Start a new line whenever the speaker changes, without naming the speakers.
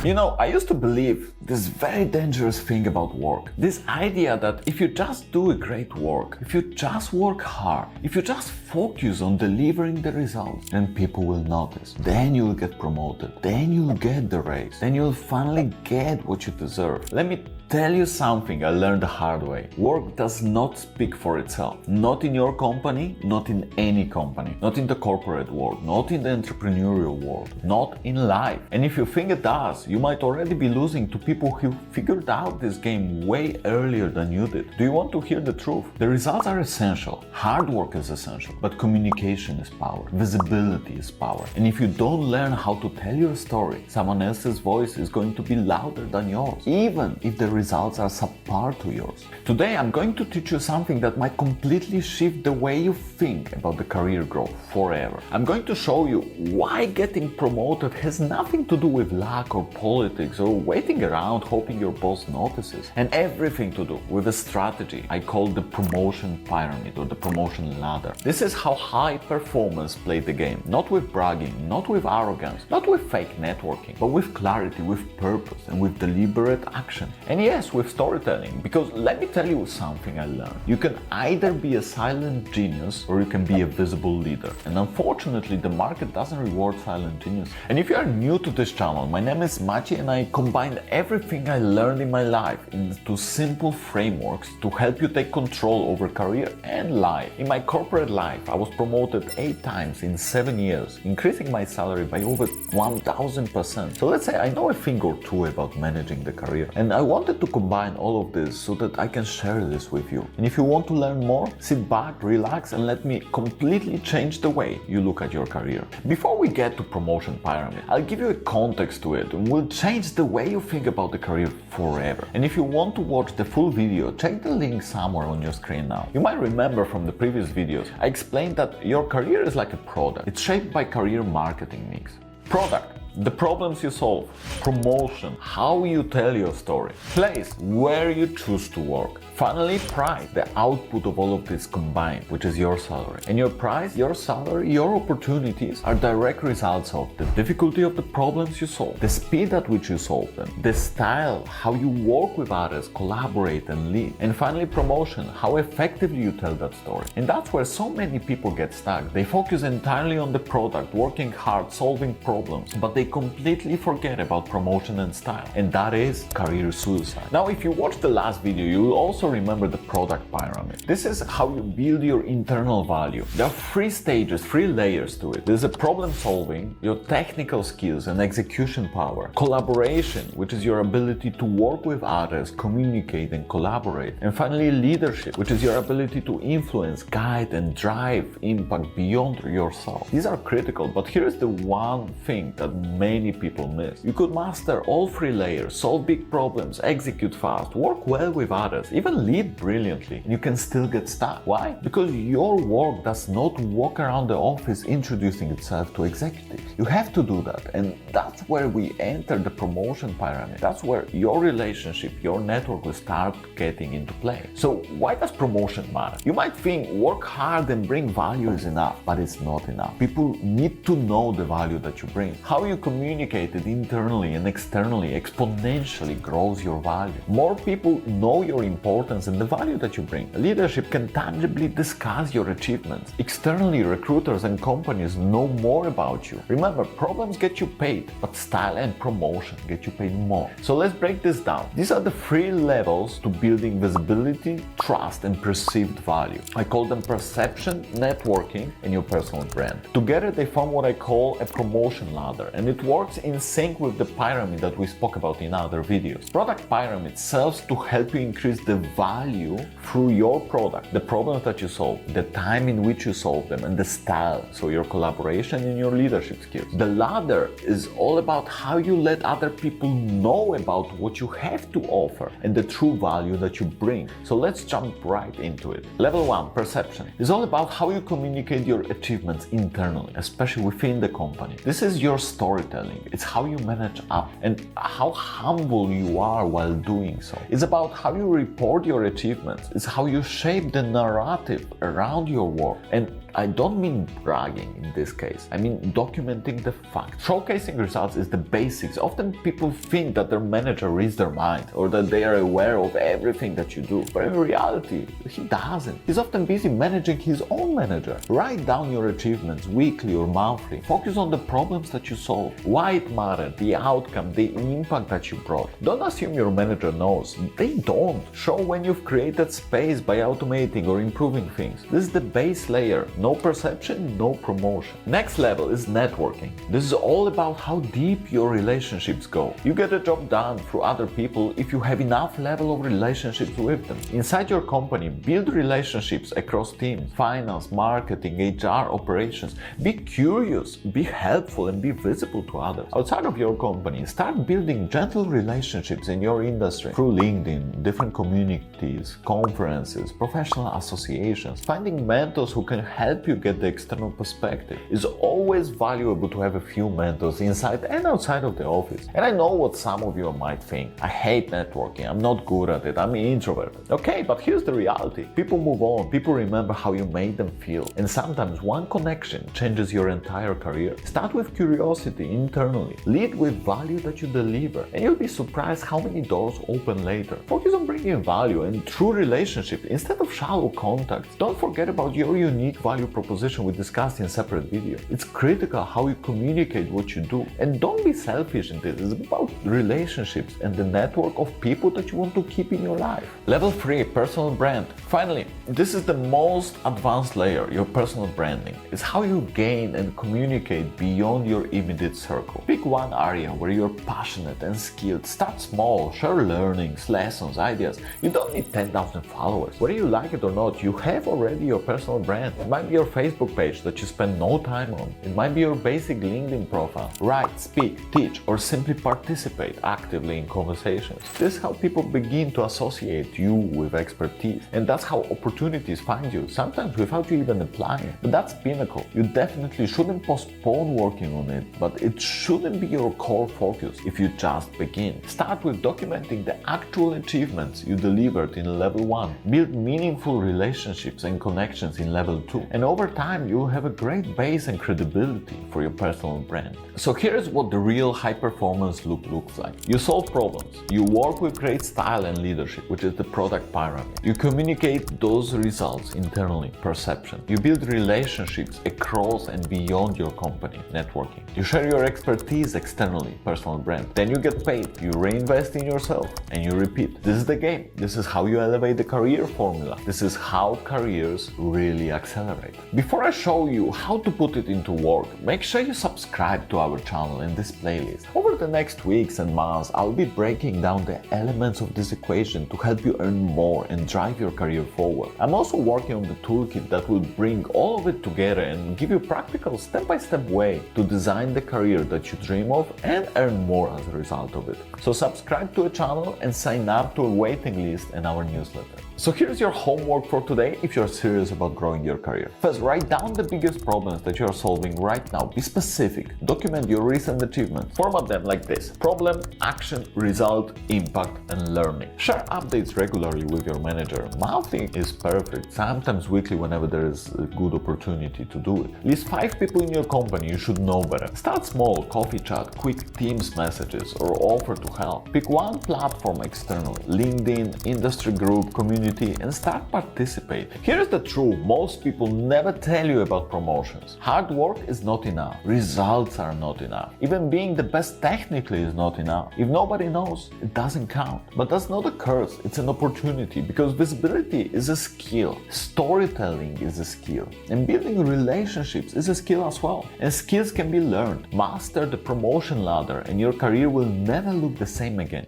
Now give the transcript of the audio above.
You know, I used to believe this very dangerous thing about work. This idea that if you just do a great work, if you just work hard, if you just focus on delivering the results, then people will notice. Then you'll get promoted. Then you'll get the raise. Then you'll finally get what you deserve. Let me tell you something I learned the hard way. Work does not speak for itself. Not in your company, not in any company. Not in the corporate world, not in the entrepreneurial world, not in life. And if you think it does, you might already be losing to people who figured out this game way earlier than you did. Do you want to hear the truth? The results are essential. Hard work is essential. But communication is power. Visibility is power. And if you don't learn how to tell your story, someone else's voice is going to be louder than yours, even if the results are subpar to yours. Today I'm going to teach you something that might completely shift the way you think about the career growth forever. I'm going to show you why getting promoted has nothing to do with luck or politics or waiting around hoping your boss notices, and everything to do with a strategy I call the promotion pyramid or the promotion ladder. This is how high performance play the game, not with bragging, not with arrogance, not with fake networking, but with clarity, with purpose, and with deliberate action. And yes, with storytelling, because let me tell you something I learned. You can either be a silent genius or you can be a visible leader. And unfortunately, the market doesn't reward silent genius. And if you are new to this channel, my name is Maciej and I combined everything I learned in my life into simple frameworks to help you take control over career and life. In my corporate life, I was promoted 8 times in 7 years, increasing my salary by over 1000%. So let's say I know a thing or two about managing the career. And I wanted to combine all of this so that I can share this with you. And if you want to learn more, sit back, relax, and let me completely change the way you look at your career. Before we get to promotion pyramid, I'll give you a context to it and we'll change the way you think about the career forever. And if you want to watch the full video, check the link somewhere on your screen now. You might remember from the previous videos, I explained that your career is like a product. It's shaped by career marketing mix. Product: the problems you solve. Promotion: how you tell your story. Place: where you choose to work. Finally, price: the output of all of this combined, which is your salary. And your price, your salary, your opportunities are direct results of the difficulty of the problems you solve, the speed at which you solve them, the style, how you work with others, collaborate and lead. And finally, promotion: how effectively you tell that story. And that's where so many people get stuck. They focus entirely on the product, working hard, solving problems, but they completely forget about promotion and style. And that is career suicide. Now, if you watched the last video, you will also remember the product pyramid. This is how you build your internal value. There are 3 stages, 3 layers to it. There's a problem solving, your technical skills and execution power. Collaboration, which is your ability to work with others, communicate and collaborate. And finally, leadership, which is your ability to influence, guide and drive impact beyond yourself. These are critical, but here is the one thing that many people miss. You could master all 3 layers, solve big problems, execute fast, work well with others, even lead brilliantly, and you can still get stuck. Why? Because your work does not walk around the office introducing itself to executives. You have to do that, and that's where we enter the promotion pyramid. That's where your relationship, your network will start getting into play. So why does promotion matter? You might think work hard and bring value is enough, but it's not enough. People need to know the value that you bring. How you communicate it internally and externally exponentially grows your value. More people know your importance and the value that you bring. Leadership can tangibly discuss your achievements. Externally, recruiters and companies know more about you. Remember, problems get you paid, but style and promotion get you paid more. So let's break this down. These are the 3 levels to building visibility, trust, and perceived value. I call them perception, networking, and your personal brand. Together, they form what I call a promotion ladder, and it works in sync with the pyramid that we spoke about in other videos. Product pyramid serves to help you increase the value through your product, the problems that you solve, the time in which you solve them, and the style, so your collaboration and your leadership skills. The ladder is all about how you let other people know about what you have to offer and the true value that you bring. So let's jump right into it. Level 1, perception, is all about how you communicate your achievements internally, especially within the company. This is your storytelling. It's how you manage up and how humble you are while doing so. It's about how you report your achievements. It's how you shape the narrative around your work and I don't mean bragging in this case. I mean documenting the facts. Showcasing results is the basics. Often people think that their manager reads their mind or that they are aware of everything that you do. But in reality, he doesn't. He's often busy managing his own manager. Write down your achievements weekly or monthly. Focus on the problems that you solve, why it mattered, the outcome, the impact that you brought. Don't assume your manager knows. They don't. Show when you've created space by automating or improving things. This is the base layer. No perception, no promotion. Next level is networking. This is all about how deep your relationships go. You get a job done through other people if you have enough level of relationships with them. Inside your company, build relationships across teams, finance, marketing, HR, operations. Be curious, be helpful, and be visible to others. Outside of your company, start building gentle relationships in your industry through LinkedIn, different communities, conferences, professional associations. Finding mentors who can help you get the external perspective. It's always valuable to have a few mentors inside and outside of the office. And I know what some of you might think. I hate networking, I'm not good at it, I'm an introvert. Okay, but here's the reality. People move on, people remember how you made them feel. And sometimes one connection changes your entire career. Start with curiosity internally. Lead with value that you deliver. And you'll be surprised how many doors open later. Focus on bringing value and true relationships instead of shallow contacts. Don't forget about your unique value proposition we discussed in a separate video. It's critical how you communicate what you do. And don't be selfish in this. It's about relationships and the network of people that you want to keep in your life. Level 3, personal brand. Finally, this is the most advanced layer, your personal branding. It's how you gain and communicate beyond your immediate circle. Pick one area where you're passionate and skilled. Start small, share learnings, lessons, ideas. You don't need 10,000 followers. Whether you like it or not, you have already your personal brand. It might be your Facebook page that you spend no time on. It might be your basic LinkedIn profile. Write, speak, teach, or simply participate actively in conversations. This is how people begin to associate you with expertise. And that's how opportunities find you, sometimes without you even applying. But that's pinnacle. You definitely shouldn't postpone working on it, but it shouldn't be your core focus if you just begin. Start with documenting the actual achievements you delivered in level 1. Build meaningful relationships and connections in level 2. And over time, you'll have a great base and credibility for your personal brand. So here's what the real high-performance look looks like. You solve problems. You work with great style and leadership, which is the product pyramid. You communicate those results internally, perception. You build relationships across and beyond your company, networking. You share your expertise externally, personal brand. Then you get paid. You reinvest in yourself and you repeat. This is the game. This is how you elevate the career formula. This is how careers really accelerate. Before I show you how to put it into work, make sure you subscribe to our channel and this playlist. Over the next weeks and months, I'll be breaking down the elements of this equation to help you earn more and drive your career forward. I'm also working on the toolkit that will bring all of it together and give you a practical step-by-step way to design the career that you dream of and earn more as a result of it. So subscribe to the channel and sign up to a waiting list and our newsletter. So here's your homework for today if you're serious about growing your career. First, write down the biggest problems that you are solving right now. Be specific. Document your recent achievements. Format them like this: problem, action, result, impact, and learning. Share updates regularly with your manager. Monthly is perfect. Sometimes weekly whenever there is a good opportunity to do it. List 5 people in your company you should know better. Start small, coffee chat, quick Teams messages, or offer to help. Pick one platform externally, LinkedIn, industry group, community, and start participating. Here's the truth: most people never tell you about promotions. Hard work is not enough. Results are not enough. Even being the best technically is not enough. If nobody knows, it doesn't count. But that's not a curse, it's an opportunity, because visibility is a skill. Storytelling is a skill. And building relationships is a skill as well. And skills can be learned. Master the promotion ladder and your career will never look the same again.